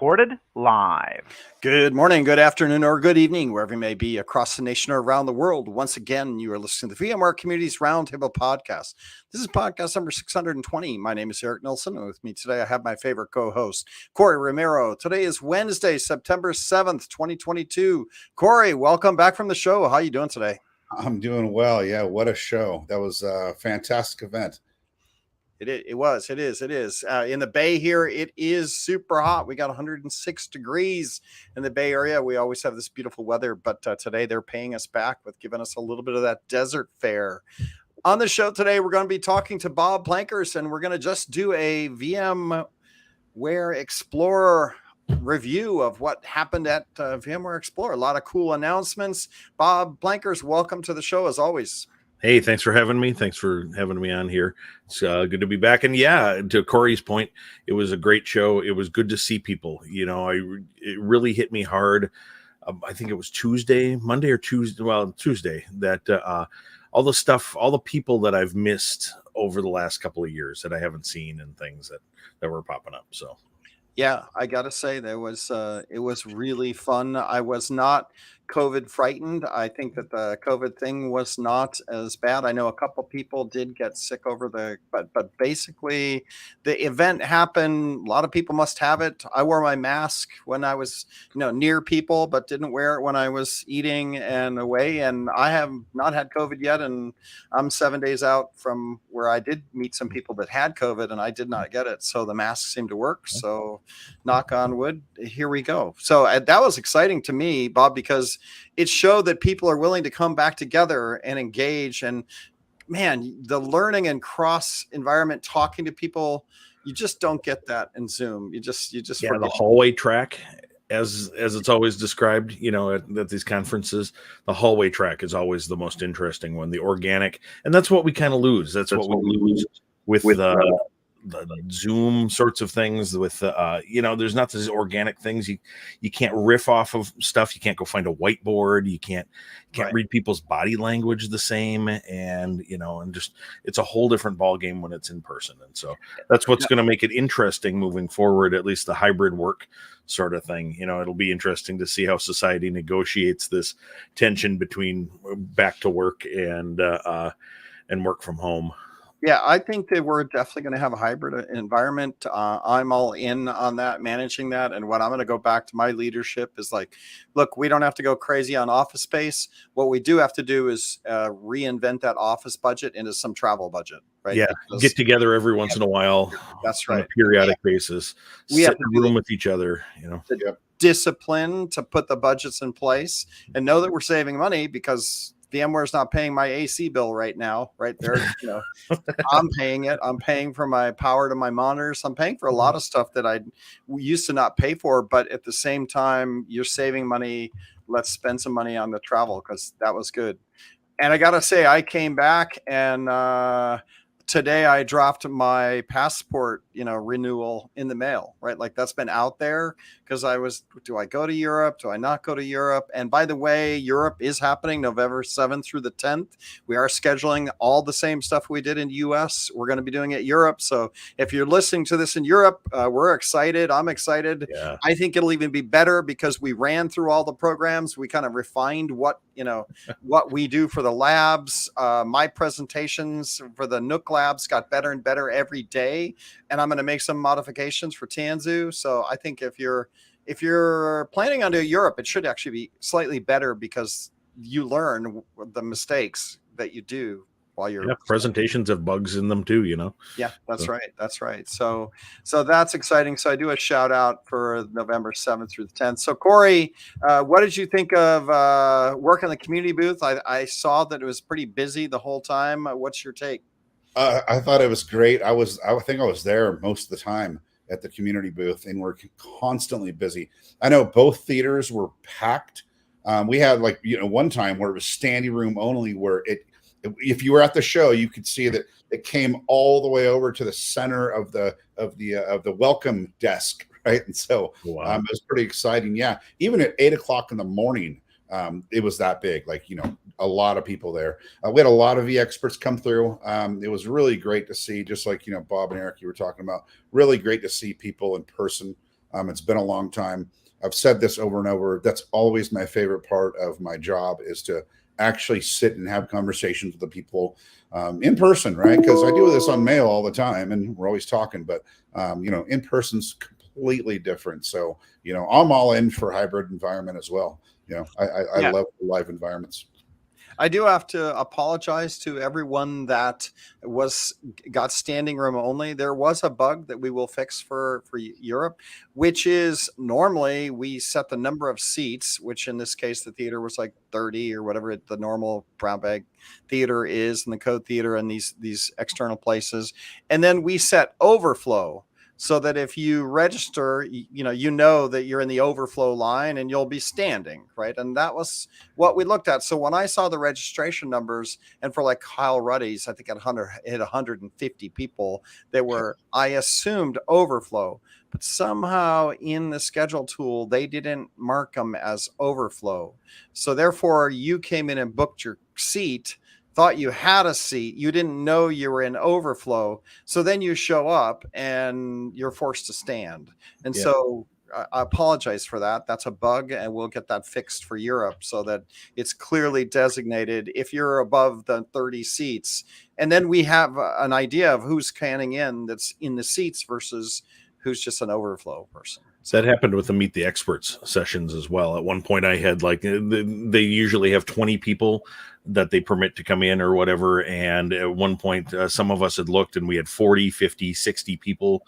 recorded live. Good morning, good afternoon, or good evening, wherever you may be across the nation or around the world. Once again, you are listening to the VMware Community's Roundtable Podcast. This is podcast number 620. My name is Eric Nilsson, and with me today I have my favorite co-host, Corey Romero. Today is Wednesday, September 7th, 2022. Corey, welcome back from the show. How are you doing today? I'm doing well. Yeah, what a show. That was a fantastic event. It is. In the Bay here, it is super hot. We got 106 degrees in the Bay Area. We always have this beautiful weather, but today they're paying us back with giving us a little bit of that desert fare. On the show today, we're going to be talking to Bob Plankers, and we're going to just do a VMware Explore review of what happened at VMware Explore. A lot of cool announcements. Bob Plankers, welcome to the show as always. Hey, thanks for having me. Thanks for having me on here. It's good to be back. And yeah, to Corey's point, it was a great show. It was good to see people. You know, it really hit me hard. I think it was Tuesday, that all the stuff, all the people that I've missed over the last couple of years that I haven't seen and things that were popping up. So. Yeah, I got to say it was really fun. I was not COVID frightened. I think that the COVID thing was not as bad. I know a couple people did get sick but basically the event happened. A lot of people must have it. I wore my mask when I was, near people, but didn't wear it when I was eating and away. And I have not had COVID yet. And I'm 7 days out from where I did meet some people that had COVID and I did not get it. So the mask seemed to work. So knock on wood, here we go. So that was exciting to me, Bob, because it showed that people are willing to come back together and engage. And man, the learning and cross environment, talking to people, you just don't get that in Zoom. You just forget. The hallway track, as it's always described, at these conferences, the hallway track is always the most interesting one, the organic. And that's what we kind of lose. That's what we lose with the Zoom sorts of things with, there's not these organic things. You can't riff off of stuff. You can't go find a whiteboard. You can't right. read people's body language the same. And, and just, it's a whole different ball game when it's in person. And so that's what's going to make it interesting moving forward, at least the hybrid work sort of thing. It'll be interesting to see how society negotiates this tension between back to work and work from home. Yeah, I think that we're definitely going to have a hybrid environment. I'm all in on that, managing that. And what I'm going to go back to my leadership is like, look, we don't have to go crazy on office space. What we do have to do is reinvent that office budget into some travel budget, right? Yeah, get together every once in a while. That's right. On a periodic basis. We sit in a room with each other, Discipline to put the budgets in place and know that we're saving money because VMware's not paying my AC bill right now, right there. I'm paying it. I'm paying for my power to my monitors. I'm paying for a lot of stuff that I used to not pay for, but at the same time, you're saving money. Let's spend some money on the travel because that was good. And I got to say, I came back and today I dropped my passport, renewal in the mail, right? Like that's been out there because do I go to Europe? Do I not go to Europe? And by the way, Europe is happening November 7th through the 10th. We are scheduling all the same stuff we did in the US. We're going to be doing it in Europe. So if you're listening to this in Europe, we're excited. I'm excited. Yeah. I think it'll even be better because we ran through all the programs. We kind of refined what we do for the labs. My presentations for the Nook labs got better and better every day. And I'm going to make some modifications for Tanzu. So I think if you're planning on doing Europe, it should actually be slightly better because you learn the mistakes that you do while you're presentations have bugs in them too, Yeah, that's right. That's right. So that's exciting. So I do a shout out for November 7th through the 10th. So Corey, what did you think of work in the community booth? I saw that it was pretty busy the whole time. What's your take? I thought it was great. I think I was there most of the time at the community booth, and we're constantly busy. I know both theaters were packed. We had one time where it was standing room only, where if you were at the show, you could see that it came all the way over to the center of the welcome desk, right? And so it was pretty exciting. Yeah, even at 8 o'clock in the morning, it was that big. A lot of people there. We had a lot of experts come through. It was really great to see, just like Bob and Eric, you were talking about. Really great to see people in person. It's been a long time. I've said this over and over. That's always my favorite part of my job, is to actually sit and have conversations with the people in person, right? Because I do this on mail all the time and we're always talking, but in person's completely different. So, I'm all in for hybrid environment as well. I love live environments. I do have to apologize to everyone that got standing room only. There was a bug that we will fix for Europe, which is normally we set the number of seats, which in this case the theater was like 30 or whatever the normal brown bag theater is, and the Code Theater and these external places, and then we set overflow. So that if you register, you know that you're in the overflow line and you'll be standing, right? And that was what we looked at. So when I saw the registration numbers, and for like Kyle Ruddy's, I think it hit 150 people that were, I assumed, overflow. But somehow in the schedule tool, they didn't mark them as overflow. So therefore, you came in and booked your seat, thought you had a seat, you didn't know you were in overflow, so then you show up and you're forced to stand. And so I apologize for that. That's a bug, and we'll get that fixed for Europe so that it's clearly designated if you're above the 30 seats, and then we have an idea of who's canning in that's in the seats versus who's just an overflow person. So that happened with the Meet the Experts sessions as well. At one point I had they usually have 20 people that they permit to come in or whatever. And at one point, some of us had looked and we had 40, 50, 60 people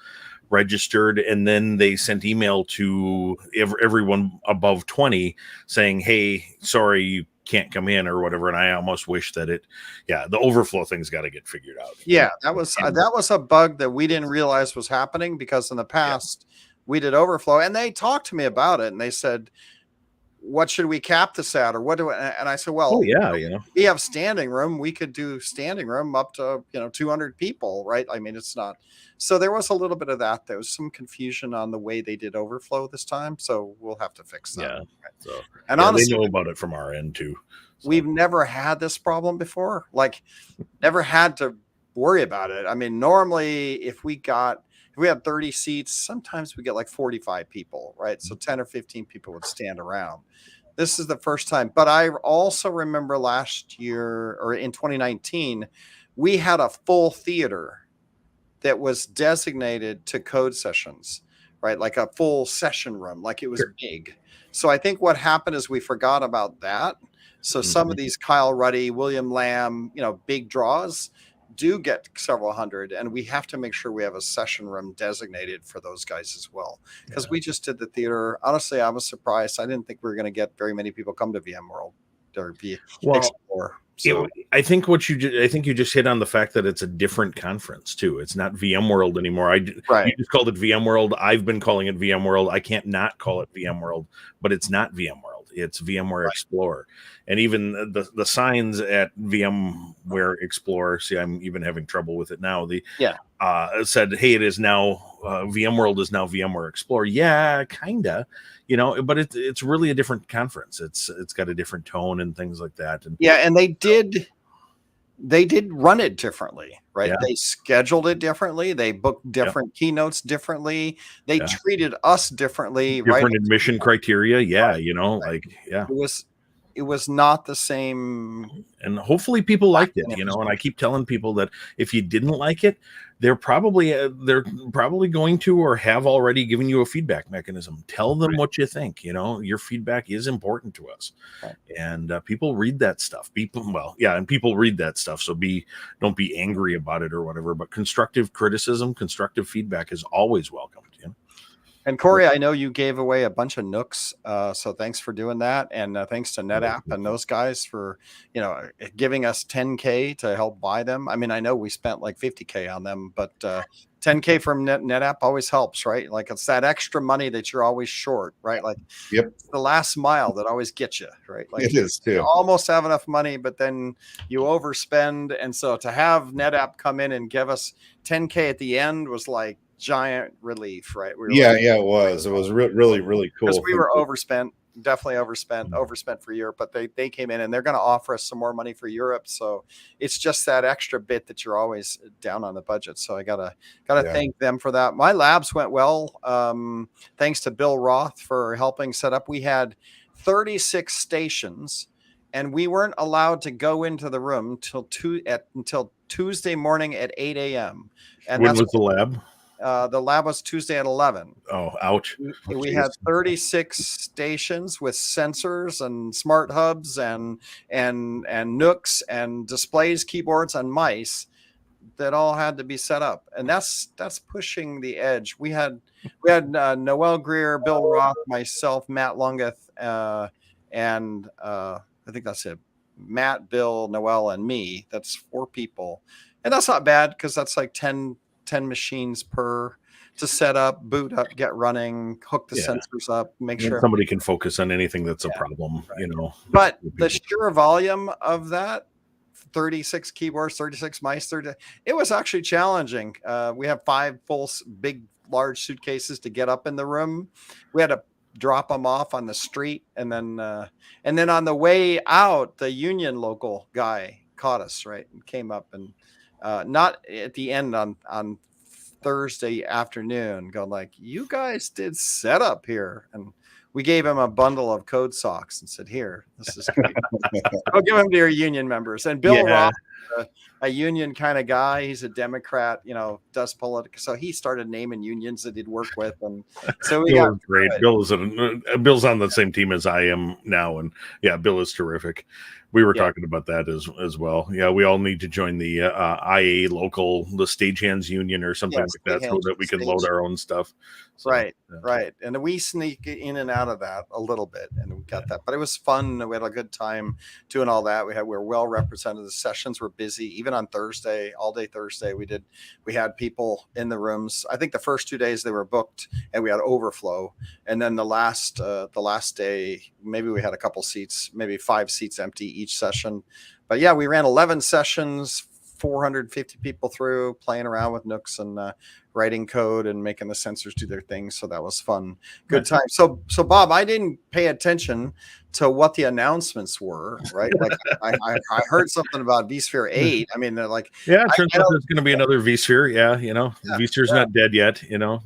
registered. And then they sent email to everyone above 20 saying, hey, sorry, you can't come in or whatever. And I almost wish that the overflow thing's got to get figured out. Yeah, that was a bug that we didn't realize was happening, because in the past we did overflow, and they talked to me about it, and they said, what should we cap this at, or what do I, and I said, well, we have standing room. We could do standing room up to 200 people, right? I mean, it's not. So there was a little bit of that. There was some confusion on the way they did overflow this time, so we'll have to fix that. Yeah. Right? So, and honestly, they know about it from our end too. So. We've never had this problem before. Never had to worry about it. I mean, normally if we had 30 seats, sometimes we get like 45 people, right? So 10 or 15 people would stand around. This is the first time. But I also remember last year, or in 2019, we had a full theater that was designated to code sessions, right? Like a full session room, like it was big. So I think what happened is we forgot about that. So some of these Kyle Ruddy, William Lamb, big draws do get several hundred, and we have to make sure we have a session room designated for those guys as well, because we just did the theater. Honestly, I was surprised. I didn't think we were going to get very many people come to VMworld or Explore. So I think you just hit on the fact that it's a different conference too. It's not VMworld anymore. You just called it VMworld. I've been calling it VMworld. I can't not call it VMworld, but it's not VMworld. It's VMware Explore. And even the signs at VMware Explore, see, I'm even having trouble with it now. Said, hey, it is now VMworld is now VMware Explore. Yeah, kinda, but it's really a different conference. It's got a different tone and things like that. And and they did run it differently, right? Yeah. They scheduled it differently. They booked different keynotes differently. They treated us differently, different admission criteria. Yeah. It was not the same. And hopefully people liked it, and I keep telling people that if you didn't like it, they're probably going to, or have already given you a feedback mechanism. Tell them what you think. Your feedback is important to us, and people read that stuff. People read that stuff. So don't be angry about it or whatever. But constructive criticism, constructive feedback is always welcomed. And Corey, I know you gave away a bunch of Nooks, so thanks for doing that, and thanks to NetApp and those guys for giving us $10K to help buy them. I mean, I know we spent like $50K on them, but $10K from NetApp always helps, right? Like it's that extra money that you're always short, right? Like it's the last mile that always gets you, right? Like it is too. You almost have enough money, but then you overspend, and so to have NetApp come in and give us $10K at the end was like giant relief, right? It was really, really cool. Because we were overspent definitely overspent for Europe, but they came in and they're going to offer us some more money for Europe. So it's just that extra bit that you're always down on the budget. So I gotta thank them for that. My labs went well. Thanks to Bill Roth for helping set up. We had 36 stations, and we weren't allowed to go into the room until Tuesday morning at 8 a.m. And when was the lab? The lab was Tuesday at 11. Oh, ouch. We had 36 stations with sensors and smart hubs and nooks and displays, keyboards, and mice that all had to be set up. And that's pushing the edge. We had Noel Greer, Bill Roth, myself, Matt Lungeth, and I think that's it. Matt, Bill, Noel, and me. That's 4 people. And that's not bad because that's like 10 machines to set up, boot up, get running, hook the sensors up, make sure somebody can focus on anything that's a problem, But the sheer volume of that, 36 keyboards, 36 mice, it was actually challenging. We have 5 full, big, large suitcases to get up in the room. We had to drop them off on the street, and then on the way out, the union local guy caught us, right, and came up and not at the end on Thursday afternoon, going like, you guys did setup here, and we gave him a bundle of code socks and said, here, this is great. I'll give them to your union members. And Bill Roth, a union kind of guy, he's a Democrat, does politics, so he started naming unions that he'd work with, and so we got great. Bill's on the same team as I am now, and Bill is terrific. We were talking about that as well. Yeah, we all need to join the IA local, the stagehands union or something like that, so that we can load our own stuff. So, right. And we sneak in and out of that a little bit, and we got that. But it was fun. We had a good time doing all that. We were well represented. The sessions were busy, even on Thursday, all day Thursday. We had people in the rooms. I think the first 2 days they were booked, and we had overflow. And then the last day, maybe we had a couple seats, maybe 5 seats empty each session. But we ran 11 sessions, 450 people through, playing around with nooks and writing code and making the sensors do their thing. So that was fun. Good time. So Bob, I didn't pay attention to what the announcements were, right? Like I heard something about vSphere 8. I mean, they're like, it turns out there's going to be another vSphere. vSphere's not dead yet. In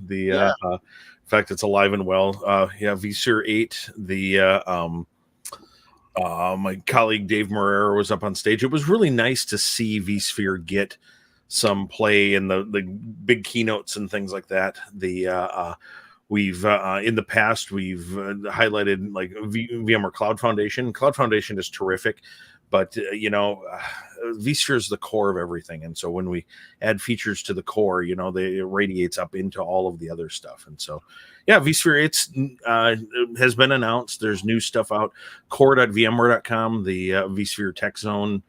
fact, it's alive and well. vSphere 8, my colleague Dave Moreira was up on stage. It was really nice to see vSphere get some play in the big keynotes and things like that. We've in the past we've highlighted like VMware Cloud Foundation. Cloud Foundation is terrific, but vSphere is the core of everything, and so when we add features to the core, it radiates up into all of the other stuff. And so vSphere 8 has been announced. There's new stuff out. core.vmware.com, the vSphere Tech Zone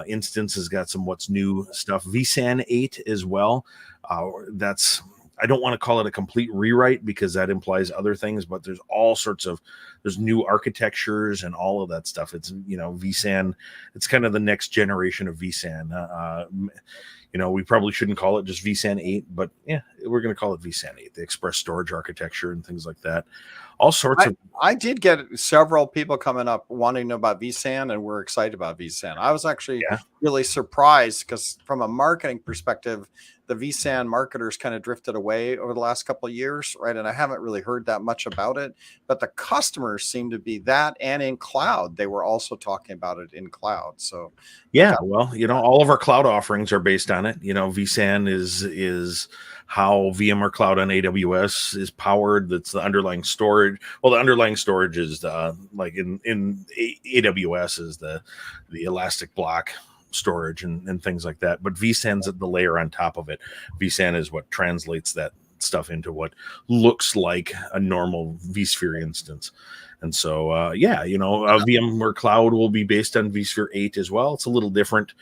instance has got some what's new stuff. vSAN 8 as well. I don't want to call it a complete rewrite because that implies other things, but there's all sorts of new architectures and all of that stuff. It's vSAN. It's kind of the next generation of vSAN. We probably shouldn't call it just vSAN 8, but we're going to call it vSAN 8, the express storage architecture and things like that. All sorts of. I did get several people coming up wanting to know about vSAN, and we're excited about vSAN. I was actually really surprised because from a marketing perspective, the vSAN marketers kind of drifted away over the last couple of years, right? And I haven't really heard that much about it, but the customers seem to be that, and in cloud, they were also talking about it in cloud. So all of our cloud offerings are based on it. vSAN is how VMware Cloud on AWS is powered. That's the underlying storage. Well, the underlying storage is like in AWS is the elastic block storage and things like that. But vSAN's the layer on top of it. vSAN is what translates that stuff into what looks like a normal vSphere instance. And so, VMware Cloud will be based on vSphere 8 as well. It's a little different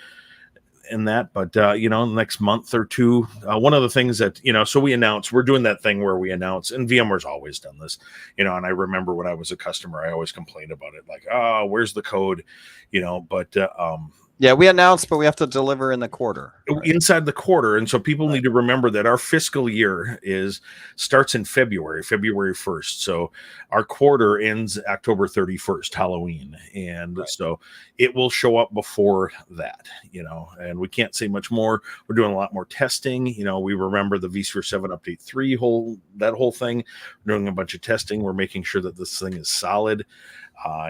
in that, but next month or two, one of the things that so we announced, we're doing that thing where we announce, and VMware's always done this, and I remember when I was a customer, I always complained about it, like, where's the code, but Yeah, we announced, but we have to deliver in the quarter. Right? Inside the quarter. And so people need to remember that our fiscal year starts in February 1st. So our quarter ends October 31st, Halloween. And so it will show up before that, and we can't say much more. We're doing a lot more testing. We remember the vSphere 7 update 3 whole thing. We're doing a bunch of testing. We're making sure that this thing is solid.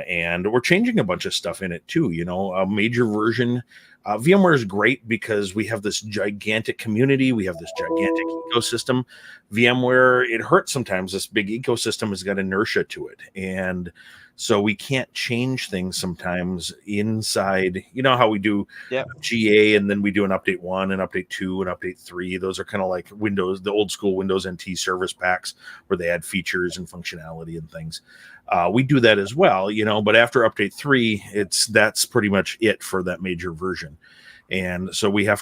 And we're changing a bunch of stuff in it too. A major version. VMware is great because we have this gigantic community. We have this gigantic ecosystem. VMware, it hurts sometimes. This big ecosystem has got inertia to it. And so we can't change things sometimes inside. You know how we do GA, and then we do an update 1 and update 2 and update 3. Those are kind of like Windows, the old school Windows NT service packs where they add features and functionality and things. We do that as well, but after update 3, that's pretty much it for that major version. And so we have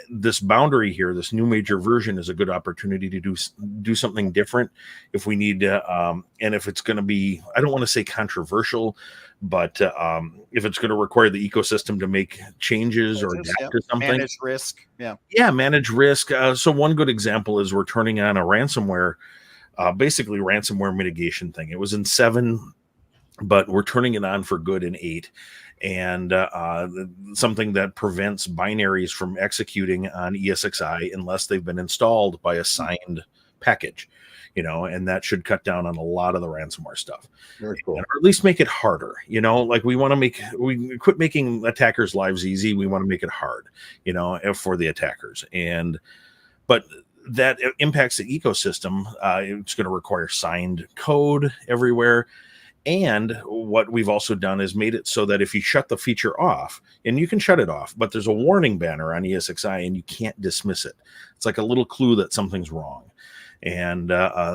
this boundary here. This new major version is a good opportunity to do something different if we need to, and if it's going to be, I don't want to say controversial, but if it's going to require the ecosystem to make changes or adapt to something. Manage risk. Manage risk. So one good example is we're turning on a ransomware, basically ransomware mitigation thing. It was in 7, but we're turning it on for good in 8. And something that prevents binaries from executing on ESXi unless they've been installed by a signed package, and that should cut down on a lot of the ransomware stuff. Very cool. Or at least make it harder, like we quit making attackers' lives easy. We want to make it hard, for the attackers. But that impacts the ecosystem. It's going to require signed code everywhere. And what we've also done is made it so that if you shut the feature off, and you can shut it off, but there's a warning banner on ESXi and you can't dismiss it. It's like a little clue that something's wrong. And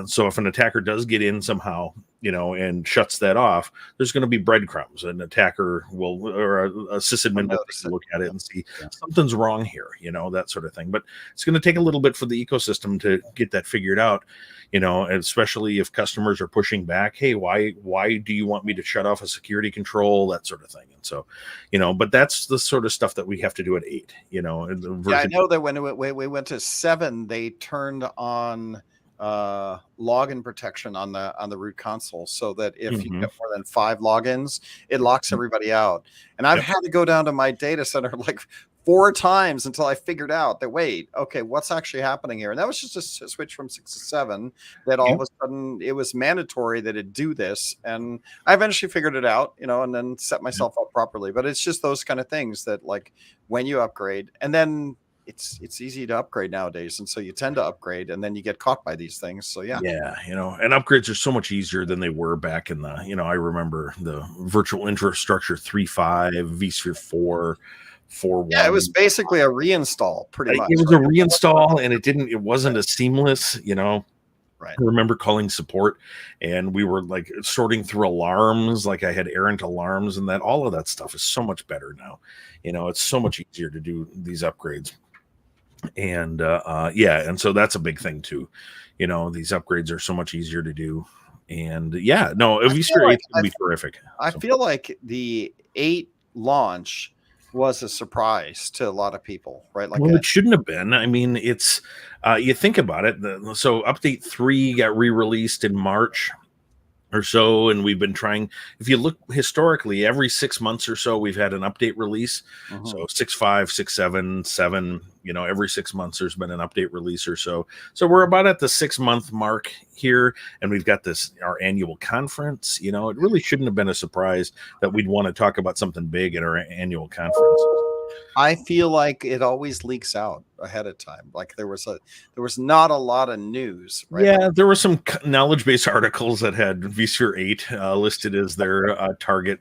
so if an attacker does get in somehow, and shuts that off, there's going to be breadcrumbs. An attacker will, or a sysadmin will look at it and see something's wrong here, that sort of thing. But it's going to take a little bit for the ecosystem to get that figured out, especially if customers are pushing back. Hey, why do you want me to shut off a security control? That sort of thing. And so, but that's the sort of stuff that we have to do at 8, I know that when we went to 7, they turned on login protection on the root console, so that if you get more than 5 logins, it locks everybody out. And I've had to go down to my data center like 4 times until I figured out that, wait, okay, what's actually happening here? And that was just a switch from 6 to 7 that all of a sudden it was mandatory that it do this. And I eventually figured it out, and then set myself up properly. But it's just those kind of things that, like, when you upgrade, and then it's easy to upgrade nowadays, and so you tend to upgrade, and then you get caught by these things. So and upgrades are so much easier than they were back in the, I remember the virtual infrastructure 3.5, vSphere 4, 4.1. Yeah, it was basically a reinstall, pretty much. It was a reinstall, and it wasn't as seamless, Right. I remember calling support, and we were like sorting through alarms, like I had errant alarms, and that all of that stuff is so much better now. It's so much easier to do these upgrades. And and so that's a big thing too. These upgrades are so much easier to do. And vSphere 8 will be terrific. I feel like the 8 launch was a surprise to a lot of people, right? Like, it shouldn't have been. I mean, it's you think about it. So update 3 got re-released in March or so, and we've been trying. If you look historically, every 6 months or so, we've had an update release. So 6.5, 6.7, 7. Every 6 months there's been an update release or so. So we're about at the 6-month mark here, and we've got our annual conference. It really shouldn't have been a surprise that we'd want to talk about something big at our annual conference. I feel like it always leaks out ahead of time. Like there was not a lot of news, right? Yeah, there were some knowledge base articles that had vSphere 8 listed as their target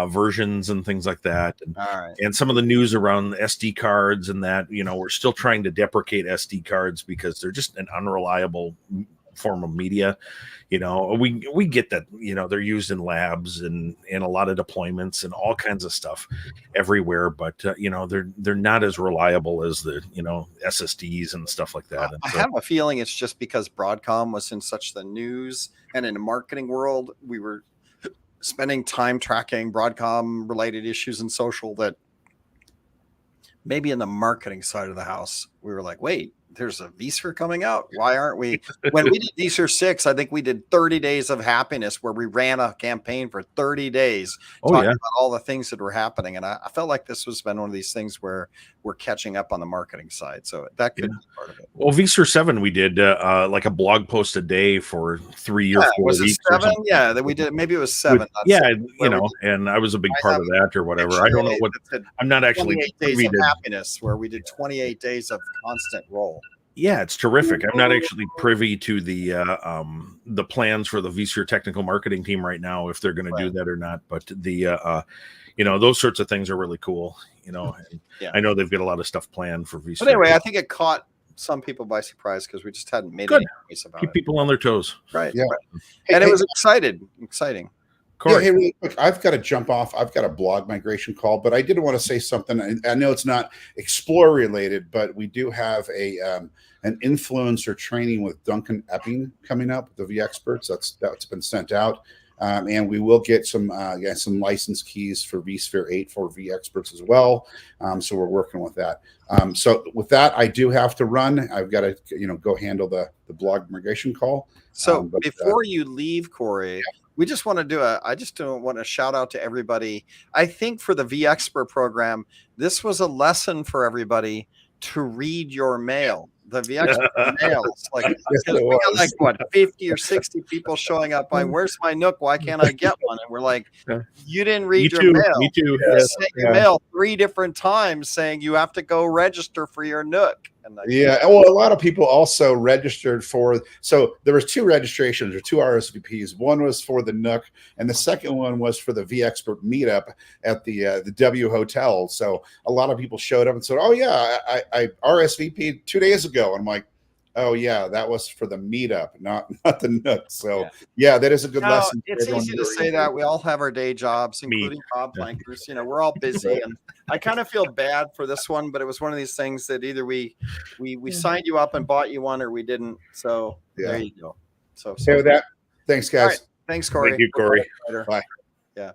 versions and things like that. And some of the news around SD cards and that, we're still trying to deprecate SD cards because they're just an unreliable form of media. We get that, they're used in labs and a lot of deployments and all kinds of stuff everywhere, but they're not as reliable as the SSDs and stuff like that. I have a feeling it's just because Broadcom was in such the news and in the marketing world, we were spending time tracking Broadcom related issues in social, that maybe in the marketing side of the house, we were like, wait, there's a vSphere coming out. Why aren't we? When we did vSphere 6, I think we did 30 days of happiness where we ran a campaign for 30 days talking about all the things that were happening. And I felt like this has been one of these things where we're catching up on the marketing side. So that could be part of it. Well, vSphere 7, we did like a blog post a day for 3 or 4 was weeks. It 7? Yeah, that we did. Maybe it was 7. And I was a big part of that or whatever. I don't know what. I'm not actually 28 days of happiness where we did 28 days of constant roll. Yeah, it's terrific. I'm not actually privy to the plans for the vSphere technical marketing team right now, if they're going to do that or not. But those sorts of things are really cool. And I know they've got a lot of stuff planned for vSphere. But anyway, I think it caught some people by surprise because we just hadn't made any noise about Keep people on their toes. Right. Yeah. Right. And it was exciting. Corey. Yeah, hey, really quick, I've got to jump off. I've got a blog migration call, but I did want to say something. I know it's not Explore related, but we do have an influencer training with Duncan Epping coming up, the vExperts. That's been sent out. And we will get some license keys for vSphere 8 for vExperts as well. So we're working with that. So with that, I do have to run. I've got to go handle the blog migration call. So before you leave, Corey, we just want to do I just want to shout out to everybody. I think for the vExpert program, this was a lesson for everybody to read your mail. The vExpert mails, we got like what 50 or 60 people showing up by where's my Nook? Why can't I get one? And we're like, you didn't read your mail. Me too. You sent your mail 3 different times saying you have to go register for your Nook. And well, a lot of people also registered for. So there was 2 registrations or 2 RSVPs. One was for the Nook, and the second one was for the vExpert meetup at the W Hotel. So a lot of people showed up and said, "Oh yeah, I RSVP'd 2 days ago." And I'm like, "Oh yeah, that was for the meetup, not the Nook." So yeah, that is a good lesson. It's easy to say that. We all have our day jobs, including Bob Plankers. We're all busy, and I kind of feel bad for this one, but it was one of these things that either we signed you up and bought you one, or we didn't. So there you go. So with that, thanks, guys. Right. Thanks, Corey. Thank you, Corey. Bye. Yeah.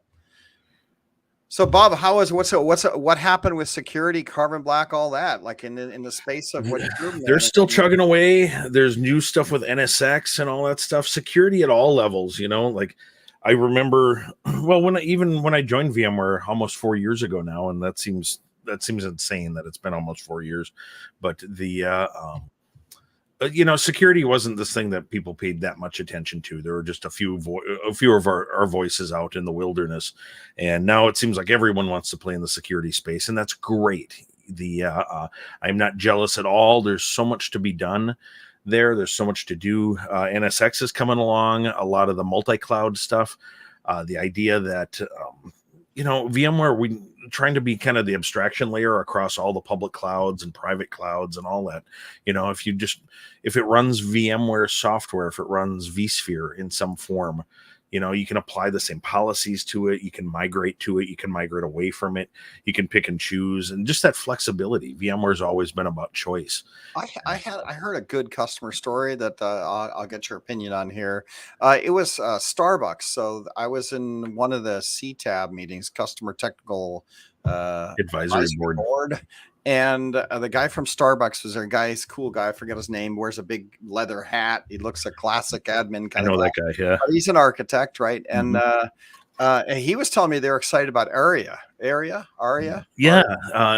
So Bob, what happened with security, Carbon Black, all that? Like in the space of what you're doing? They're still chugging away. There's new stuff with NSX and all that stuff. Security at all levels, like I remember when I joined VMware almost 4 years ago now, and that seems insane that it's been almost 4 years. But security wasn't this thing that people paid that much attention to. There were just a few of our voices out in the wilderness, and now it seems like everyone wants to play in the security space, and that's great. I'm not jealous at all. There's so much to be done there. There's so much to do. NSX is coming along. A lot of the multi-cloud stuff. The idea that VMware, we trying to be kind of the abstraction layer across all the public clouds and private clouds and all that. If it runs VMware software, if it runs vSphere in some form, you can apply the same policies to it. You can migrate to it. You can migrate away from it. You can pick and choose, and just that flexibility. VMware's always been about choice. I heard a good customer story that I'll get your opinion on here. It was Starbucks. So I was in one of the CTAB meetings, Customer Technical Advisory Board. And the guy from Starbucks was there. Guy's cool guy. I forget his name. Wears a big leather hat. He looks a classic admin kind of. I know that guy. Yeah, he's an architect, right? And and he was telling me they're excited about Aria. Yeah,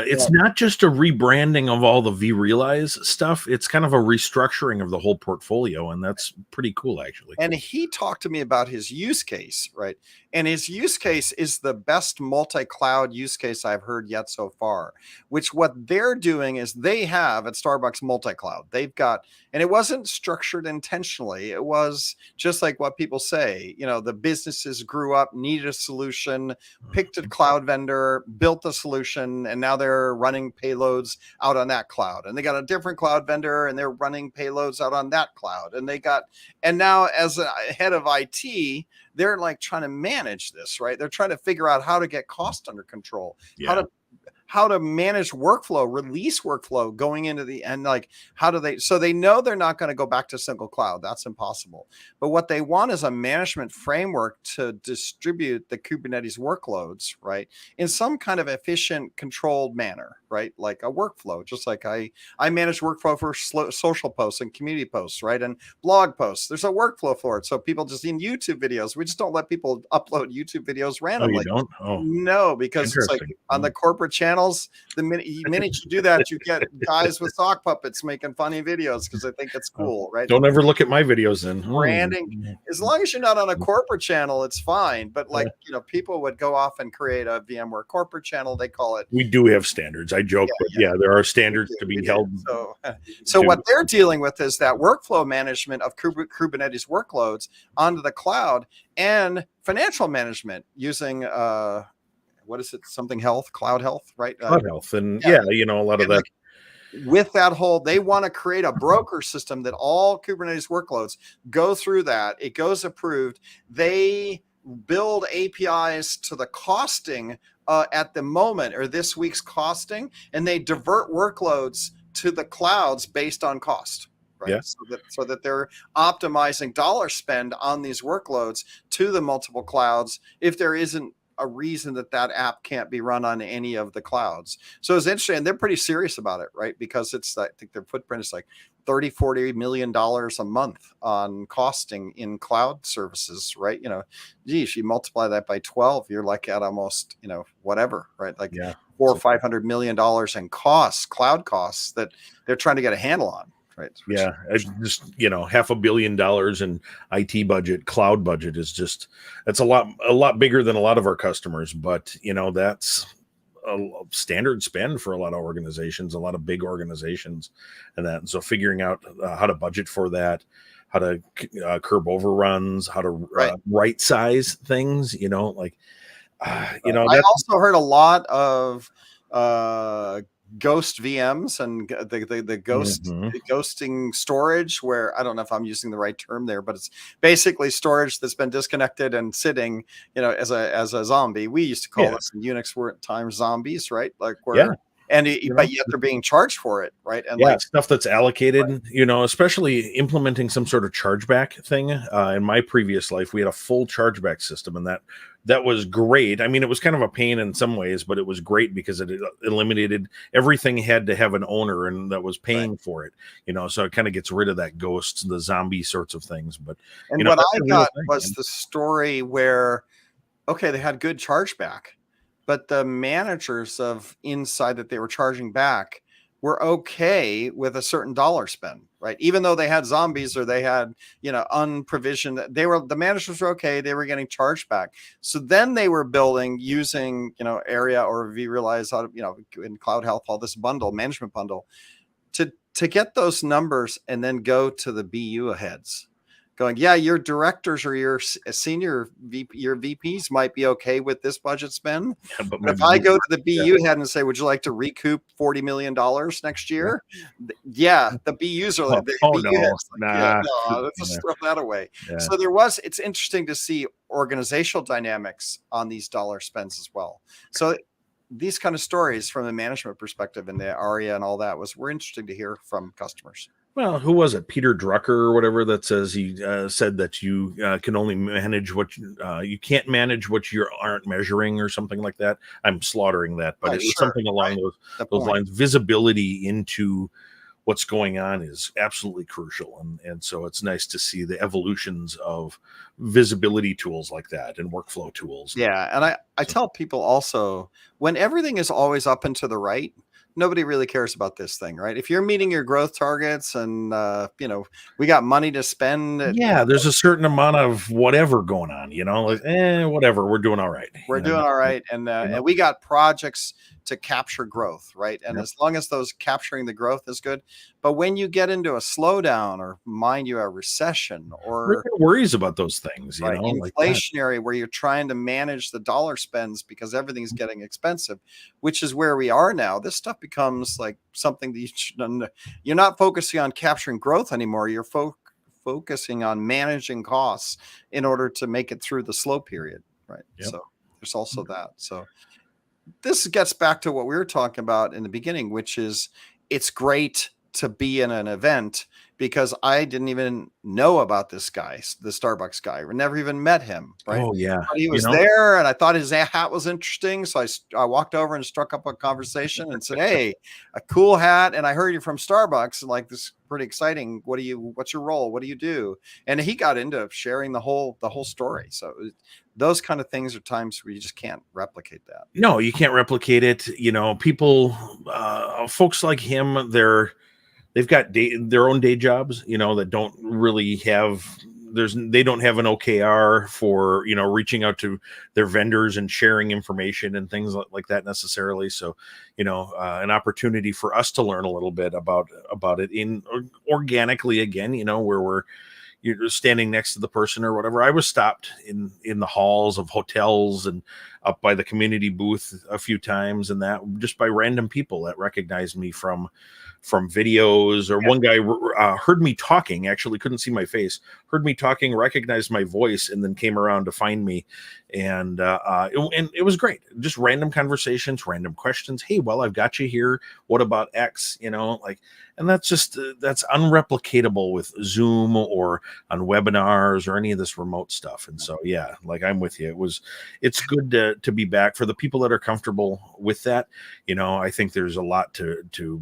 it's not just a rebranding of all the vRealize stuff. It's kind of a restructuring of the whole portfolio, and that's pretty cool, actually. And he talked to me about his use case, right? And his use case is the best multi-cloud use case I've heard yet so far, which what they're doing is they have at Starbucks multi-cloud. They've got, and it wasn't structured intentionally. It was just like what people say, the businesses grew up, needed a solution, picked a cloud vendor, built the solution, and now they're running payloads out on that cloud. And they got a different cloud vendor, and they're running payloads out on that cloud. And now as a head of IT, they're like trying to manage this, right? They're trying to figure out how to get cost under control, how to manage workflow, release workflow going into the end. Like, how do they, so they know they're not going to go back to single cloud. That's impossible. But what they want is a management framework to distribute the Kubernetes workloads, right, in some kind of efficient, controlled manner, right? Like a workflow, just like I manage workflow for social posts and community posts, right? And blog posts. There's a workflow for it. So people just in YouTube videos, we just don't let people upload YouTube videos randomly. Oh, you don't? Oh, no, because it's like on the corporate channels, the minute you do that, you get guys with sock puppets making funny videos because they think it's cool, right? Don't ever look at my videos then. Branding, as long as you're not on a corporate channel, it's fine. But like, people would go off and create a VMware corporate channel. They call it. We do have standards. I joke, but there are standards to be held. So what they're dealing with is that workflow management of Kubernetes workloads onto the cloud and financial management using what is it? Something health, cloud health, right? Cloud health, and a lot of that. With that whole, they want to create a broker system that all Kubernetes workloads go through that. It goes approved. They build APIs to the costing at the moment, or this week's costing, and they divert workloads to the clouds based on cost. Right. Yeah. So that they're optimizing dollar spend on these workloads to the multiple clouds if there isn't a reason that app can't be run on any of the clouds. So it's interesting, and they're pretty serious about it, right? Because it's, I think their footprint is like $30-40 million a month on costing in cloud services, right? Geez, you multiply that by 12, you're like at almost, whatever, right? Like $400 or $500 million in costs, cloud costs that they're trying to get a handle on. Right. Yeah. Just, $500 million in IT budget, cloud budget is that's a lot bigger than a lot of our customers, but that's a standard spend for a lot of organizations, a lot of big organizations and that. And so figuring out how to budget for that, how to curb overruns, how to right size things, I also heard a lot of, ghost VMs and the ghosting storage, where I don't know if I'm using the right term there, but it's basically storage that's been disconnected and sitting, as a zombie. We used to call this in Unix times zombies, right? Like where but yet they're being charged for it, right? And stuff that's allocated, especially implementing some sort of chargeback thing. In my previous life, we had a full chargeback system, and that was great. I mean, it was kind of a pain in some ways, but it was great because it eliminated everything had to have an owner and that was paying for it, so it kind of gets rid of that ghosts, the zombie sorts of things. But what I got was the story where, they had good chargeback, but the managers of inside that they were charging back were okay with a certain dollar spend, right? Even though they had zombies or they had, unprovisioned, the managers were okay. They were getting charged back. So then they were building using, Area or vRealize, in Cloud Health, all this management bundle to get those numbers and then go to the BU heads going, your directors or your senior your VPs might be okay with this budget spend. But if I go to the BU head and say, would you like to recoup $40 million next year? The BUs are like, let's just throw that away. Yeah. So it's interesting to see organizational dynamics on these dollar spends as well. So these kind of stories from a management perspective and the ARIA and all that were interesting to hear from customers. Well, who was it? Peter Drucker or whatever that says he said that you can only manage what you can't manage what you aren't measuring or something like that. I'm slaughtering that, but it's something along those lines. Visibility into what's going on is absolutely crucial. And so it's nice to see the evolutions of visibility tools like that and workflow tools. Yeah. And I tell people also, when everything is always up and to the right, nobody really cares about this thing, right? If you're meeting your growth targets and, we got money to spend. There's a certain amount of whatever going on, like, whatever, we're doing all right. We're doing all right. And we got projects to capture growth, right? And as long as those capturing the growth is good. But when you get into a slowdown or mind you, a recession or worries about those things, inflationary, like where you're trying to manage the dollar spends because everything's getting expensive, which is where we are now. This stuff becomes like something that you're not focusing on capturing growth anymore. You're focusing on managing costs in order to make it through the slow period, right? So there's also that. So this gets back to what we were talking about in the beginning, which is it's great to be in an event because I didn't even know about this guy, the Starbucks guy. We never even met him, right? Oh yeah, But he was there, and I thought his hat was interesting, so I walked over and struck up a conversation and said, "Hey, a cool hat, and I heard you're from Starbucks, and like this is pretty exciting. What's your role? What do you do?" And he got into sharing the whole story. So those kind of things are times where you just can't replicate that. No, you can't replicate it. People, folks like him, they've got their own day jobs, that don't really have, they don't have an OKR for, reaching out to their vendors and sharing information and things like that necessarily. So, an opportunity for us to learn a little bit about it in organically again, where you're standing next to the person or whatever. I was stopped in the halls of hotels and up by the community booth a few times, and that just by random people that recognized me from videos. Or one guy heard me talking, actually couldn't see my face, heard me talking, recognized my voice, and then came around to find me. And it was great. Just random conversations, random questions. Hey, well, I've got you here. What about X? And that's just that's unreplicatable with Zoom or on webinars or any of this remote stuff. And so, yeah, like I'm with you. It's good to be back for the people that are comfortable with that. I think there's a lot to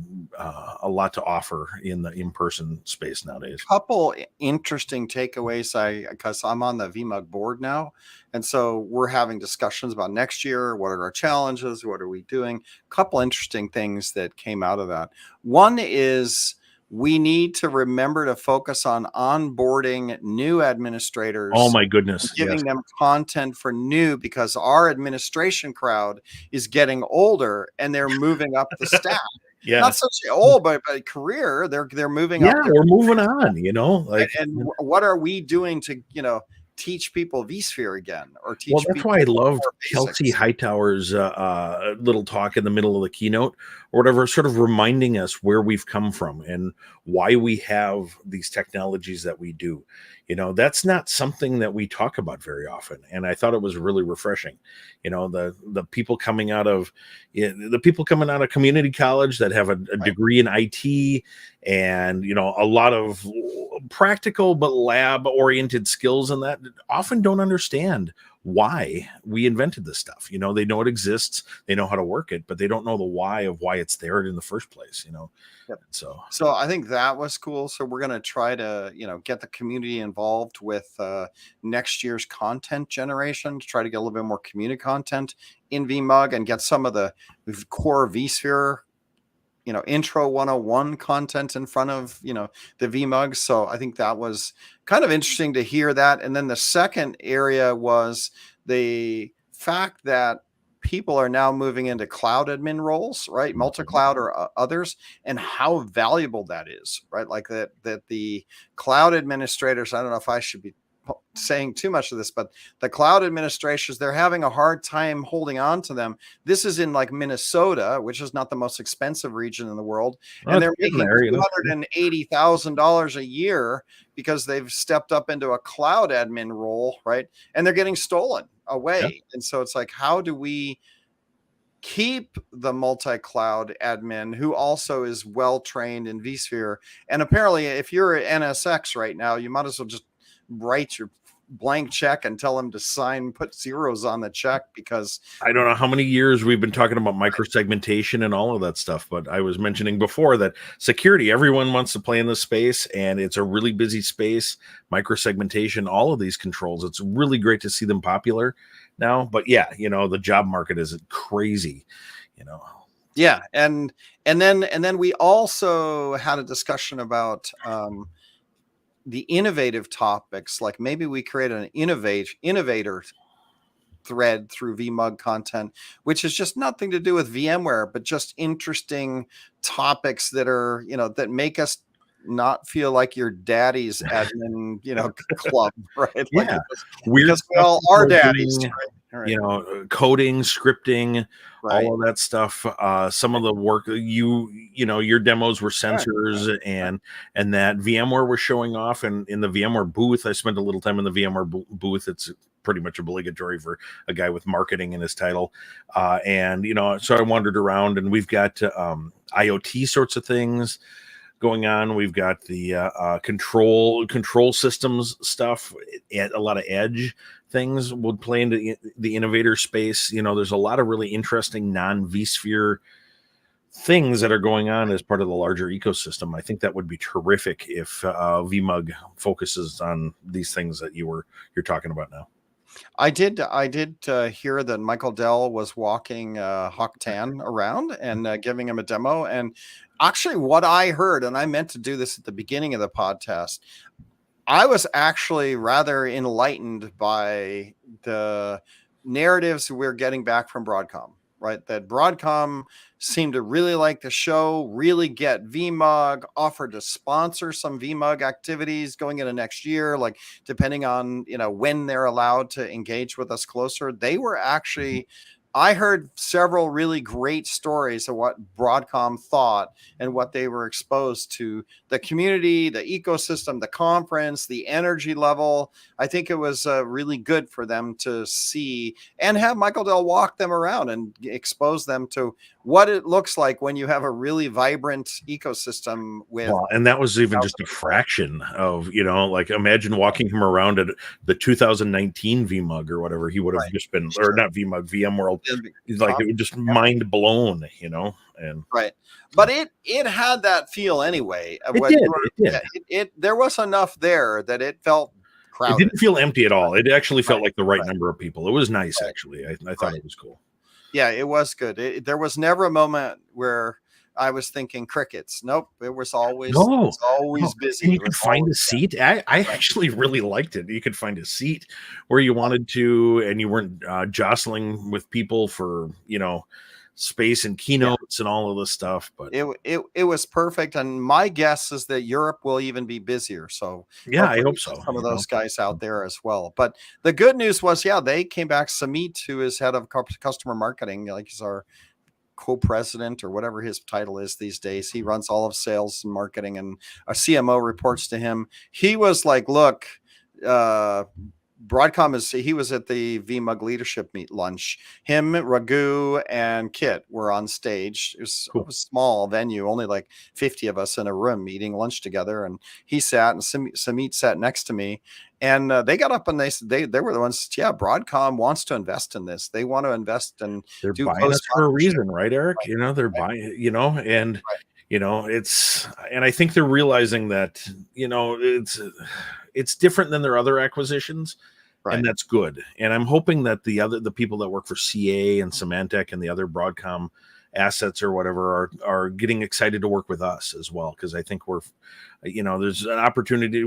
offer in the in-person space nowadays. Couple interesting takeaways. Because I'm on the VMUG board now, and so we're having discussions about next year. What are our challenges? What are we doing? Couple interesting things that came out of that. One is we need to remember to focus on onboarding new administrators. Oh my goodness. Giving them content for new, because our administration crowd is getting older and they're moving up the stack. Yeah. Not such old, but career. They're moving up. Yeah, we're moving on, and what are we doing to, teach people vSphere again, or teach? Well, that's why I loved Kelsey Hightower's little talk in the middle of the keynote or whatever, sort of reminding us where we've come from and why we have these technologies that we do. That's not something that we talk about very often, and I thought it was really refreshing. The people coming out of community college that have a degree in IT and a lot of practical but lab oriented skills, and that often don't understand why we invented this stuff. They know it exists, they know how to work it, but they don't know the why of why it's there in the first place. Yep. So I think that was cool. So we're going to try to, get the community involved with next year's content generation, to try to get a little bit more community content in VMUG and get some of the core vSphere, intro 101 content in front of, the VMUG. So I think that was kind of interesting to hear that. And then the second area was the fact that people are now moving into cloud admin roles, right? Multi-cloud or others, and how valuable that is, right? Like that the cloud administrators, I don't know if I should be saying too much of this, but the cloud administrators, they're having a hard time holding on to them. This is in like Minnesota, which is not the most expensive region in the world. And they're making $280,000 a year because they've stepped up into a cloud admin role, right? And they're getting stolen away. Yeah. And so it's like, how do we keep the multi-cloud admin who also is well-trained in vSphere? And apparently if you're at NSX right now, you might as well just write your blank check and tell them to put zeros on the check, because I don't know how many years we've been talking about microsegmentation and all of that stuff, but I was mentioning before that security, everyone wants to play in this space, and it's a really busy space. Microsegmentation, all of these controls, it's really great to see them popular now. But yeah, the job market is crazy, Yeah, and then we also had a discussion about the innovative topics, like maybe we create an innovator thread through VMUG content, which is just nothing to do with VMware, but just interesting topics that are, that make us not feel like your daddy's admin, club, right? Yeah, because we all are daddies, right? Right. Coding, scripting, right, all of that stuff. Some of the work your demos were sensors, right, and that VMware was showing off, and in the VMware booth, I spent a little time in the VMware booth. It's pretty much obligatory for a guy with marketing in his title. And so I wandered around, and we've got IoT sorts of things going on. We've got the control systems stuff, and a lot of edge things would play into the innovator space. There's a lot of really interesting non-vSphere things that are going on as part of the larger ecosystem. I think that would be terrific if VMUG focuses on these things that you're talking about now. I did hear that Michael Dell was walking Hock Tan around and giving him a demo. And actually what I heard, and I meant to do this at the beginning of the podcast, I was actually rather enlightened by the narratives we're getting back from Broadcom, right? That Broadcom seemed to really like the show, really get VMUG, offered to sponsor some VMUG activities going into next year, like depending on, when they're allowed to engage with us closer. They were actually, I heard several really great stories of what Broadcom thought and what they were exposed to, the community, the ecosystem, the conference, the energy level. I think it was really good for them to see and have Michael Dell walk them around and expose them to what it looks like when you have a really vibrant ecosystem with. Well, and that was even just a fraction of, like imagine walking him around at the 2019 VMUG or whatever. He would have just been, or not VMUG, VMworld. Like it was just mind blown, and right. But it had that feel anyway. It did. There was enough there that it felt crowded. It didn't feel empty at all. It actually felt like the right number of people. It was nice, actually. I thought it was cool. Yeah, it was good. There was never a moment where I was thinking crickets. Nope, it was always busy. And you could find a seat. I actually really liked it. You could find a seat where you wanted to, and you weren't jostling with people for space and keynotes and all of this stuff. But it was perfect. And my guess is that Europe will even be busier. So yeah, I hope so. Some of those guys out there as well. But the good news was, they came back. Samit, who is head of customer marketing, like he's our co-president or whatever his title is these days. He runs all of sales and marketing, and a CMO reports to him. He was like, look, Broadcom he was at the VMUG leadership lunch. Him, Raghu, and Kit were on stage. It was a small venue, only like 50 of us in a room eating lunch together. And he sat, and Samit sat next to me. And they got up and they were the ones. Yeah, Broadcom wants to invest in this. They want to invest and they're buying us for a reason, right, Eric? Right. They're buying, and it's, and I think they're realizing that it's different than their other acquisitions. Right. And that's good. And I'm hoping that the people that work for CA and Symantec and the other Broadcom assets or whatever are getting excited to work with us as well, because I think we're, there's an opportunity.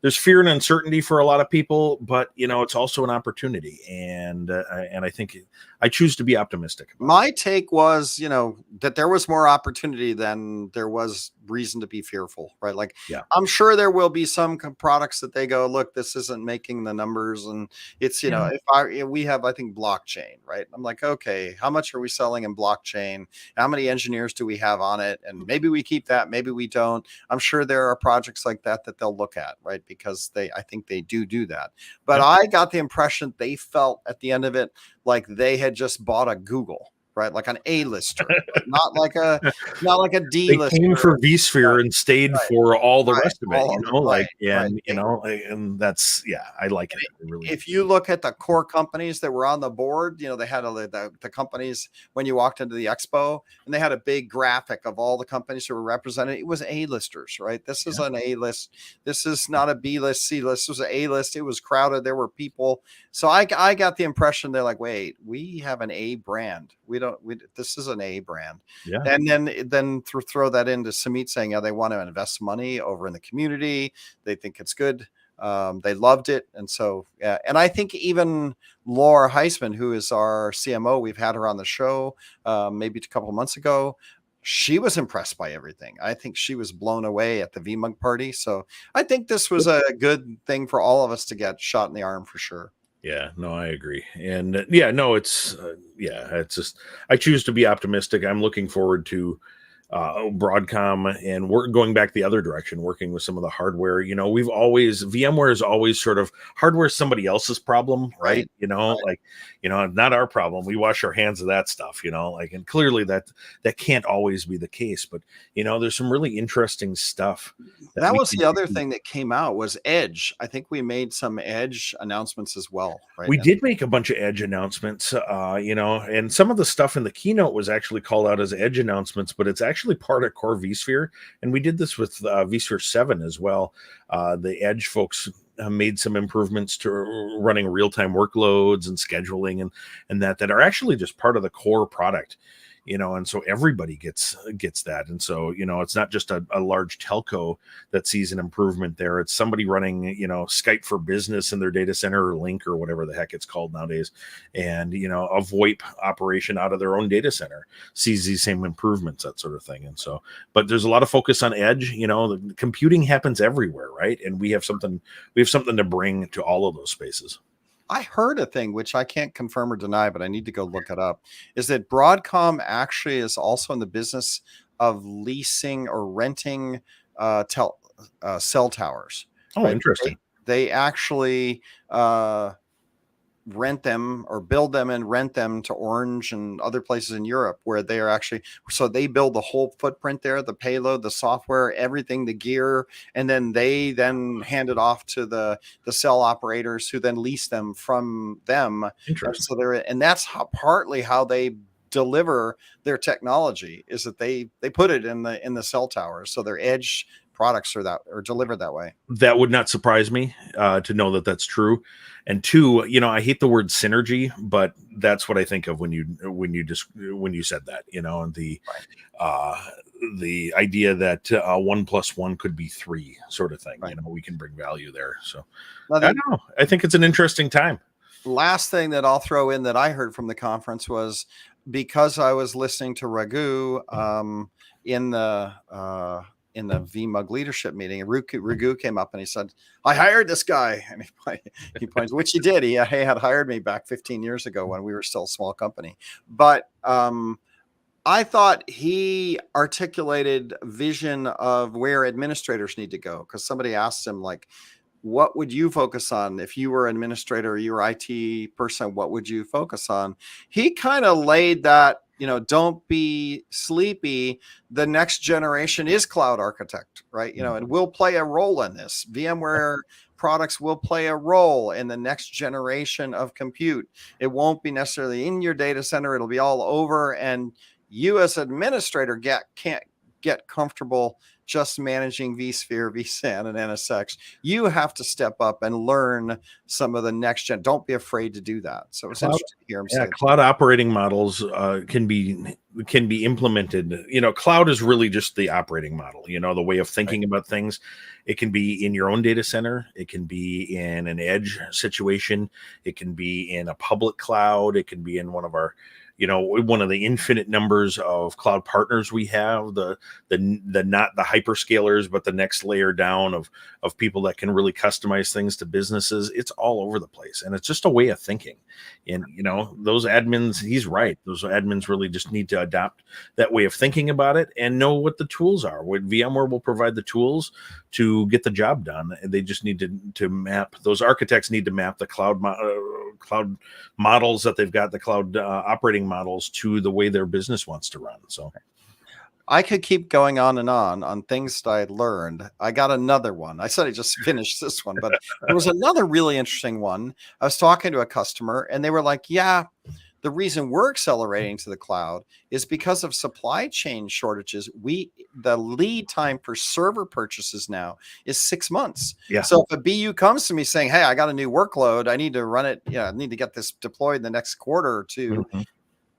There's fear and uncertainty for a lot of people, but it's also an opportunity, and I think I choose to be optimistic. My take was, that there was more opportunity than there was reason to be fearful, right? Like, I'm sure there will be some products that they go, look, this isn't making the numbers, and it's, we have, I think, blockchain, right? I'm like, okay, how much are we selling in blockchain? How many engineers do we have on it? And maybe we keep that, maybe we don't. I'm sure there are projects like that they'll look at, right? Because I think they do that. But I got the impression they felt at the end of it like they had just bought a Google, right? Like an A-lister, not like a D-lister. They came for vSphere and stayed for all the rest of it, and that's, I like it. Really if you look at the core companies that were on the board, they had the companies when you walked into the expo, and they had a big graphic of all the companies who were represented. It was A-listers, right? This is an A-list. This is not a B-list, C-list. It was an A-list. It was crowded. There were people. So I got the impression they're like, wait, we have an A brand. This is an A brand. Yeah. And then throw that into Samit saying, they want to invest money over in the community. They think it's good. They loved it. And so, and I think even Laura Heisman, who is our CMO, we've had her on the show maybe a couple of months ago. She was impressed by everything. I think she was blown away at the VMUG party. So I think this was a good thing for all of us to get shot in the arm for sure. Yeah, no, I agree. And it's just, I choose to be optimistic. I'm looking forward to Broadcom, and we're going back the other direction, working with some of the hardware. VMware is always sort of hardware is somebody else's problem, right? Right. Not our problem. We wash our hands of that stuff, and clearly that can't always be the case. But there's some really interesting stuff. That was the other thing that came out was Edge. I think we made some Edge announcements as well, right? We did make a bunch of Edge announcements, and some of the stuff in the keynote was actually called out as Edge announcements, but it's actually part of core vSphere. And we did this with vSphere 7 as well. The Edge folks made some improvements to running real-time workloads and scheduling and that are actually just part of the core product. And so everybody gets that. And so, it's not just a large telco that sees an improvement there. It's somebody running, Skype for Business in their data center, or Link, or whatever the heck it's called nowadays. And, a VoIP operation out of their own data center sees these same improvements, that sort of thing. And so, but there's a lot of focus on Edge. The computing happens everywhere, right? And we have something to bring to all of those spaces. I heard a thing which I can't confirm or deny, but I need to go look it up, is that Broadcom actually is also in the business of leasing or renting cell towers. Oh, right? Interesting. They actually rent them or build them and rent them to Orange and other places in Europe where they are actually, so they build the whole footprint there, the payload, the software, everything, the gear, and then they hand it off to the cell operators who then lease them from them. Interesting. And that's partly how they deliver their technology, is that they put it in the cell towers. So their Edge products are delivered that way. That would not surprise me to know that that's true. And two, I hate the word synergy, but that's what I think of when you said that, and the idea that 1 + 1 could be 3 sort of thing. Right. We can bring value there. So I don't know. I think it's an interesting time. Last thing that I'll throw in that I heard from the conference was, because I was listening to Raghu in the VMUG leadership meeting, and Raghu came up and he said, "I hired this guy," and he points, which he did. He had hired me back 15 years ago when we were still a small company. But I thought he articulated vision of where administrators need to go, because somebody asked him, like, what would you focus on if you were an administrator or you were IT person? What would you focus on? He kind of laid that, don't be sleepy. The next generation is cloud architect, right? And we'll play a role in this. VMware products will play a role in the next generation of compute. It won't be necessarily in your data center. It'll be all over. And you as administrator can't get comfortable just managing vSphere, vSAN, and NSX. You have to step up and learn some of the next gen. Don't be afraid to do that. So it's interesting to hear him say cloud operating models can be implemented. Cloud is really just the operating model, the way of thinking about things. It can be in your own data center. It can be in an edge situation. It can be in a public cloud. It can be in one of our, one of the infinite numbers of cloud partners we have, the not the hyperscalers, but the next layer down of people that can really customize things to businesses. It's all over the place. And it's just a way of thinking. And, those admins, he's right. Those admins really just need to adopt that way of thinking about it and know what the tools are. VMware will provide the tools to get the job done. And they just need to map, those architects need to map the cloud models that they've got, the cloud operating models, to the way their business wants to run. So I could keep going on things that I had learned. I got another one. I said I just finished this one, but there was another really interesting one. I was talking to a customer and they were like, yeah, the reason we're accelerating to the cloud is because of supply chain shortages. The lead time for server purchases now is 6 months. Yeah. So if a BU comes to me saying, hey, I got a new workload, I need to run it, I need to get this deployed in the next quarter or two. Mm-hmm.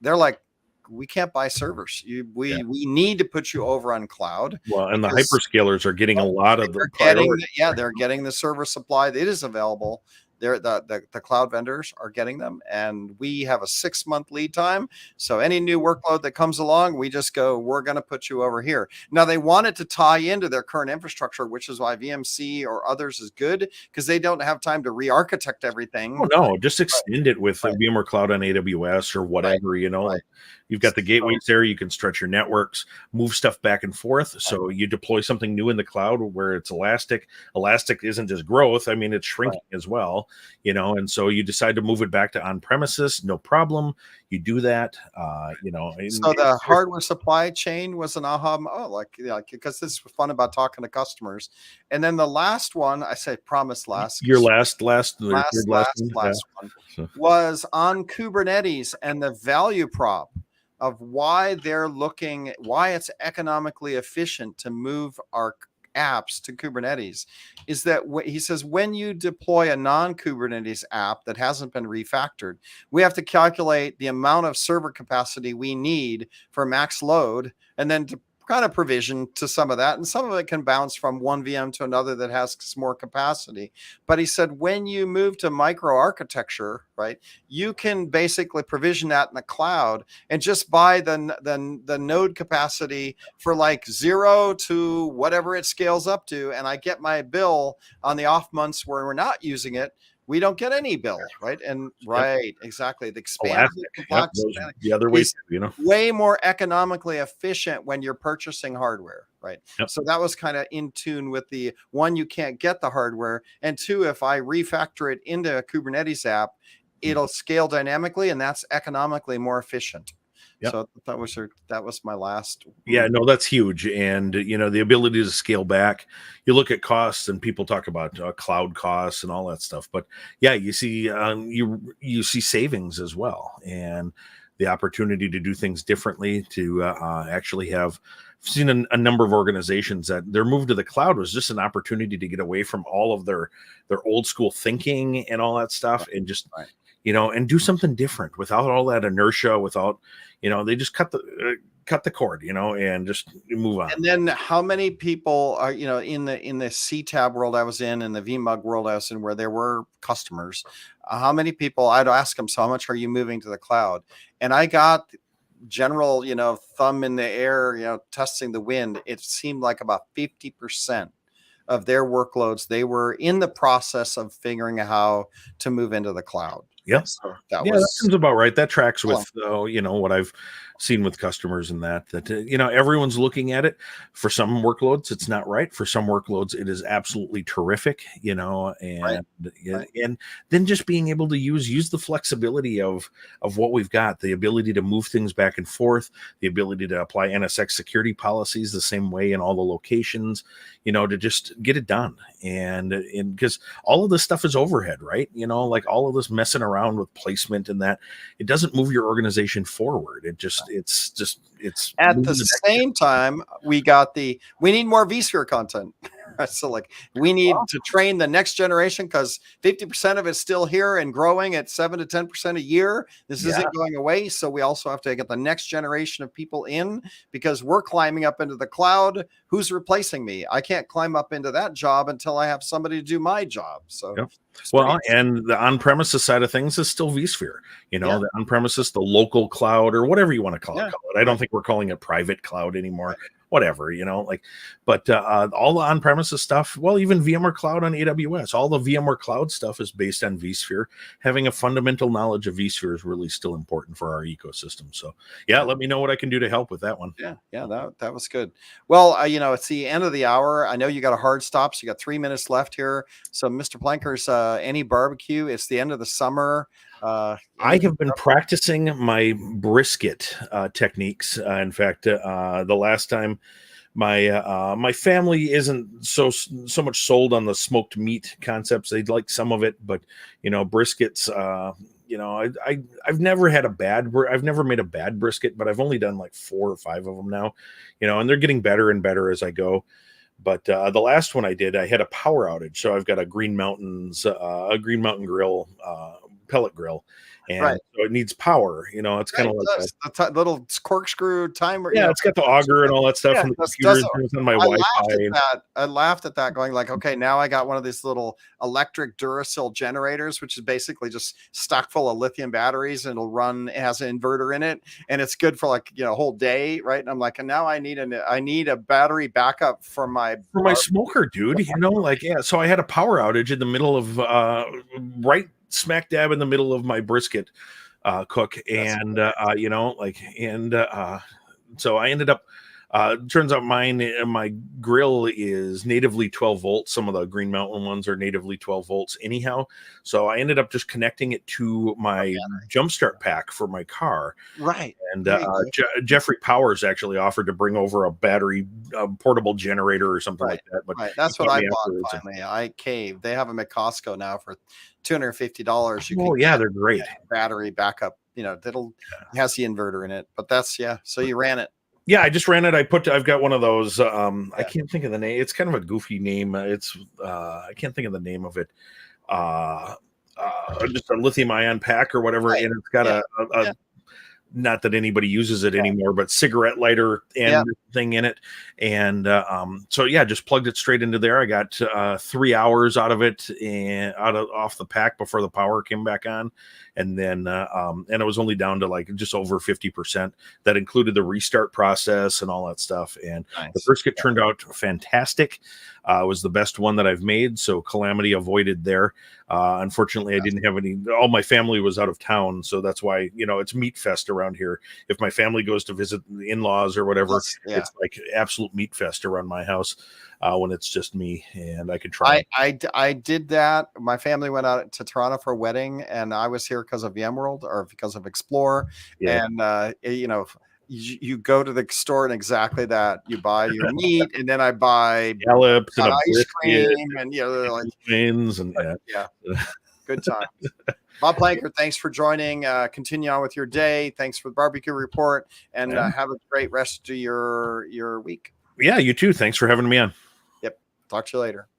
They're like, we can't buy servers. We need to put you over on cloud. Well, and the hyperscalers are getting a lot of the priority. They're getting the server supply that is available. the cloud vendors are getting them, and we have a 6-month lead time. So any new workload that comes along, we just go, we're going to put you over here. Now they want it to tie into their current infrastructure, which is why VMC or others is good, because they don't have time to re-architect everything. Oh no, just extend it with VMware Cloud on AWS or whatever, like you've got the gateways there, you can stretch your networks, move stuff back and forth. So you deploy something new in the cloud where it's elastic. Elastic isn't just growth. I mean, it's shrinking as well, and so you decide to move it back to on-premises, no problem. You do that, So the hardware supply chain was an aha. Because this is fun about talking to customers. And then the last one, I say promise last. Your last one was on Kubernetes and the value prop of why it's economically efficient to move our apps to Kubernetes. Is that he says when you deploy a non-Kubernetes app that hasn't been refactored, we have to calculate the amount of server capacity we need for max load, and then to kind of provision to some of that, and some of it can bounce from one VM to another that has more capacity. But he said when you move to micro architecture, right, you can basically provision that in the cloud and just buy the node capacity for like 0 to whatever it scales up to, and I get my bill on the off months where we're not using it. We don't get any bill, right? And exactly. The expanded complexity, the other way, way more economically efficient when you're purchasing hardware, right? So that was kind of in tune with the one, you can't get the hardware, and two, if I refactor it into a Kubernetes app, it'll scale dynamically, and that's economically more efficient. So that was my last. Yeah, no, that's huge. And, the ability to scale back, you look at costs and people talk about cloud costs and all that stuff. But yeah, you see, you see savings as well. And the opportunity to do things differently, to actually have seen a number of organizations that their move to the cloud was just an opportunity to get away from all of their old school thinking and all that stuff, and just, and do something different without all that inertia, without, they just cut the cord, and just move on. And then how many people are, in the CTAB world I was in, and the VMUG world I was in, where there were customers, how many people, I'd ask them, so how much are you moving to the cloud? And I got general, thumb in the air, testing the wind. It seemed like about 50% of their workloads, they were in the process of figuring out how to move into the cloud. Yep. So that seems about right. That tracks with, what I've seen with customers, and that everyone's looking at it. For some workloads, it's not right. For some workloads, it is absolutely terrific, and then just being able to use the flexibility of what we've got, the ability to move things back and forth, the ability to apply NSX security policies the same way in all the locations, to just get it done. And because all of this stuff is overhead, right? Like all of this messing around with placement and that, it doesn't move your organization forward. It's at the same time, we need more vSphere content. So we need to train the next generation, because 50% of it's still here and growing at 7 to 10% a year. This isn't going away. So we also have to get the next generation of people in, because we're climbing up into the cloud. Who's replacing me? I can't climb up into that job until I have somebody to do my job. So and the on-premises side of things is still vSphere, the on-premises, the local cloud, or whatever you want to call it. I don't think we're calling it private cloud anymore. Whatever, but all the on-premises stuff, even VMware Cloud on AWS, all the VMware Cloud stuff is based on vSphere. Having a fundamental knowledge of vSphere is really still important for our ecosystem. So let me know what I can do to help with that one. That was good. Well, it's the end of the hour. I know you got a hard stop, so you got 3 minutes left here. So Mr. Plankers, any barbecue? It's the end of the summer. I have been practicing my brisket techniques. In fact, the last time my family isn't so much sold on the smoked meat concepts. They'd like some of it, but briskets. I've never made a bad brisket, but I've only done like 4 or 5 of them now. And they're getting better and better as I go. But the last one I did, I had a power outage, so I've got a Green Mountain grill pellet grill, and Right. so it needs power. It's kind of like the little corkscrew timer. it's got the auger and all that stuff Yeah, from the that's- computers that's- on my I Wi-Fi. laughed at that. I laughed at that, going like, okay, now I got one of these little electric Duracell generators, which is basically just stock full of lithium batteries, and it has an inverter in it, and it's good for like a whole day, right? And I'm like, and now I need a battery backup for my smoker, dude. So I had a power outage in the middle of right smack dab in the middle of my brisket cook, and so I ended up. Turns out my grill is natively 12 volts. Some of the Green Mountain ones are natively 12 volts anyhow. So I ended up just connecting it to my jumpstart pack for my car. Right. And Jeffrey Powers actually offered to bring over a battery portable generator or something like that. But that's what I bought finally. I caved. They have them at Costco now for $250. They're great. Battery backup, that'll has the inverter in it. But that's so you ran it. Yeah, I just ran it. I've got one of those. I can't think of the name. It's kind of a goofy name. I can't think of the name of it. Just a lithium ion pack or whatever, and it's got a not that anybody uses it anymore, but cigarette lighter and thing in it. And just plugged it straight into there. I got 3 hours out of it and off the pack before the power came back on. And then and it was only down to like just over 50%. That included the restart process and all that stuff. And the brisket turned out fantastic. It was the best one that I've made, so calamity avoided there. Unfortunately, I didn't have any. All my family was out of town, so that's why it's meat fest around here. If my family goes to visit the in-laws or whatever, it's like absolute meat fest around my house when it's just me and I could try. I did that. My family went out to Toronto for a wedding, and I was here because of VMworld or because of Explore, and you go to the store and exactly that. You buy your meat, and then I buy scallops and ice cream, and they're like wings and good times. Bob Planker, thanks for joining. Continue on with your day. Thanks for the barbecue report, and have a great rest of your week. Yeah, you too. Thanks for having me on. Yep. Talk to you later.